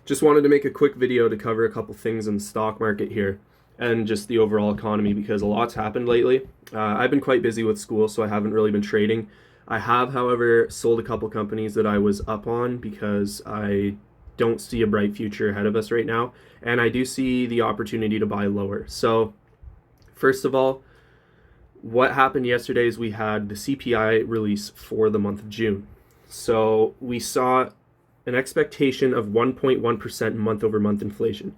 Just wanted to make a quick video to cover a couple things in the stock market here and just the overall economy because a lot's happened lately. I've been quite busy with school, so I haven't really been trading. I have, however, sold a couple companies that I was up on because I don't see a bright future ahead of us right now, and I do see the opportunity to buy lower. So, first of all, what happened yesterday is we had the CPI release for the month of June. So we saw an expectation of 1.1% month over month inflation.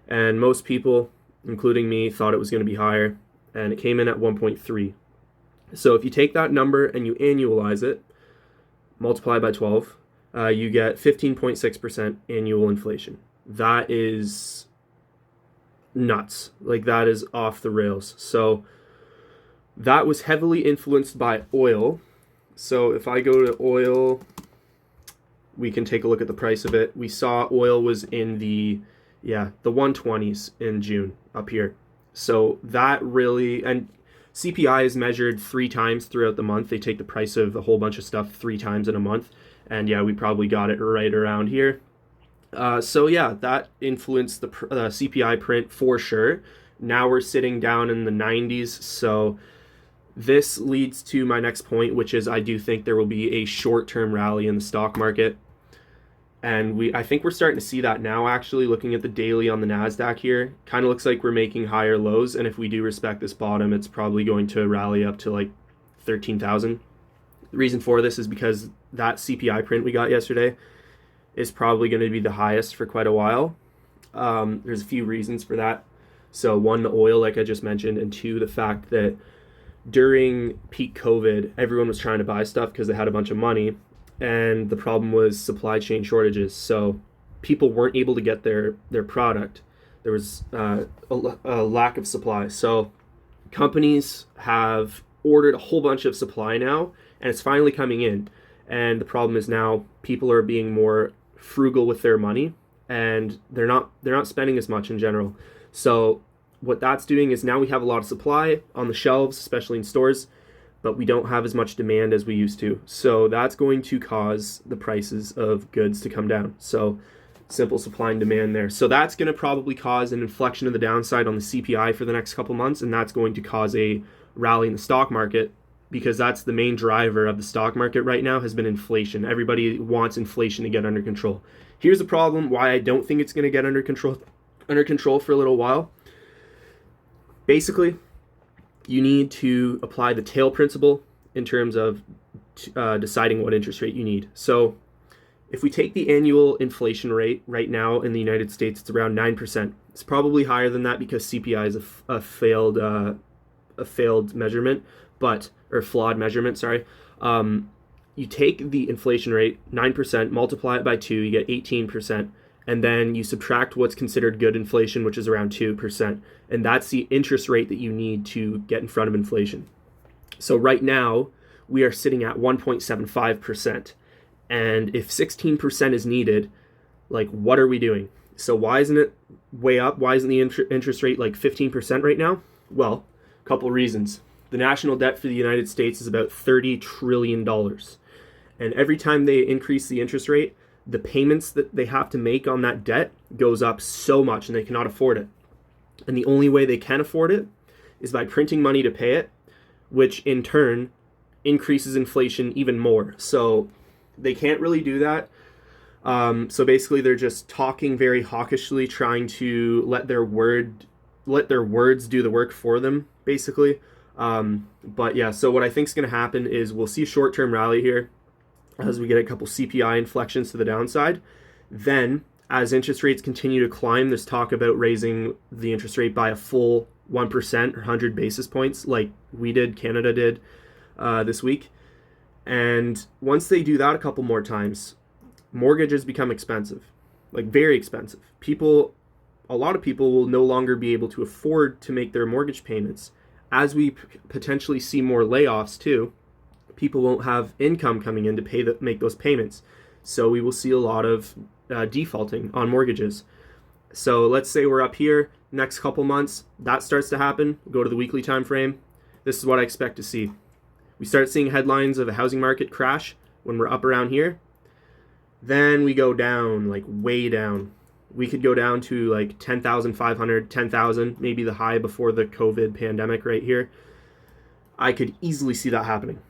And most people, including me, thought it was going to be higher, and it came in at 1.3. So if you take that number and you annualize it, multiply by 12, you get 15.6% annual inflation. That is nuts. Like, that is off the rails. So that was heavily influenced by oil. So if I go to oil, we can take a look at the price of it. We saw oil was in the 120s in June up here. So that really, and CPI is measured 3 times throughout the month. They take the price of a whole bunch of stuff 3 times in a month. And yeah, we probably got it right around here. That influenced the CPI print for sure. Now we're sitting down in the 90s. So this leads to my next point, which is I do think there will be a short-term rally in the stock market. And I think we're starting to see that now, actually, looking at the daily on the NASDAQ here. Kind of looks like we're making higher lows, and if we do respect this bottom, it's probably going to rally up to like 13,000. The reason for this is because that CPI print we got yesterday is probably going to be the highest for quite a while. There's a few reasons for that. So one, the oil, like I just mentioned, and two, the fact that during peak COVID, everyone was trying to buy stuff because they had a bunch of money, and the problem was supply chain shortages. So people weren't able to get their product. There was a lack of supply. So companies have ordered a whole bunch of supply now, and it's finally coming in. And the problem is now people are being more frugal with their money, and they're not spending as much in general. So what that's doing is now we have a lot of supply on the shelves, especially in stores, but we don't have as much demand as we used to. So that's going to cause the prices of goods to come down. So simple supply and demand there. So that's going to probably cause an inflection of the downside on the CPI for the next couple months, and that's going to cause a rally in the stock market, because that's the main driver of the stock market right now has been inflation. Everybody wants inflation to get under control. Here's the problem why I don't think it's going to get under control for a little while. Basically, you need to apply the tail principle in terms of deciding what interest rate you need. So if we take the annual inflation rate right now in the United States, it's around 9%. It's probably higher than that because CPI is a failed measurement, or flawed measurement, sorry. You take the inflation rate, 9%, multiply it by 2, you get 18%. And then you subtract what's considered good inflation, which is around 2%. And that's the interest rate that you need to get in front of inflation. So right now, we are sitting at 1.75%. And if 16% is needed, like, what are we doing? So why isn't it way up? Why isn't the interest rate like 15% right now? Well, a couple reasons. The national debt for the United States is about $30 trillion. And every time they increase the interest rate, the payments that they have to make on that debt goes up so much, and they cannot afford it. And the only way they can afford it is by printing money to pay it, which in turn increases inflation even more. So they can't really do that. So basically they're just talking very hawkishly, trying to let their words do the work for them, basically. So what I think is going to happen is we'll see a short-term rally here as we get a couple CPI inflections to the downside. Then, as interest rates continue to climb, there's talk about raising the interest rate by a full 1% or 100 basis points, like Canada did this week. And once they do that a couple more times, mortgages become expensive, like very expensive. A lot of people will no longer be able to afford to make their mortgage payments. As we potentially see more layoffs too, people won't have income coming in to make those payments. So we will see a lot of defaulting on mortgages. So let's say we're up here, next couple months, that starts to happen. Go to the weekly time frame. This is what I expect to see. We start seeing headlines of a housing market crash when we're up around here. Then we go down, like way down. We could go down to like 10,500, 10,000, maybe the high before the COVID pandemic right here. I could easily see that happening.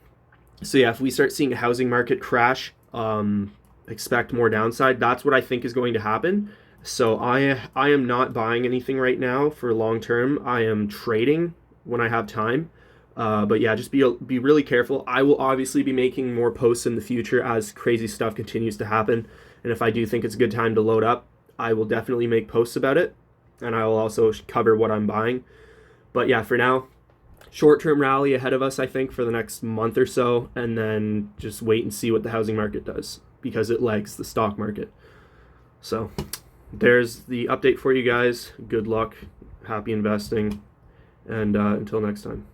So yeah, if we start seeing a housing market crash, expect more downside. That's what I think is going to happen. So I am not buying anything right now for long term. I am trading when I have time. But yeah, just be really careful. I will obviously be making more posts in the future as crazy stuff continues to happen. And if I do think it's a good time to load up, I will definitely make posts about it. And I will also cover what I'm buying. But yeah, for now, short-term rally ahead of us, I think, for the next month or so, and then just wait and see what the housing market does because it lags the stock market. So there's the update for you guys. Good luck, happy investing, and until next time.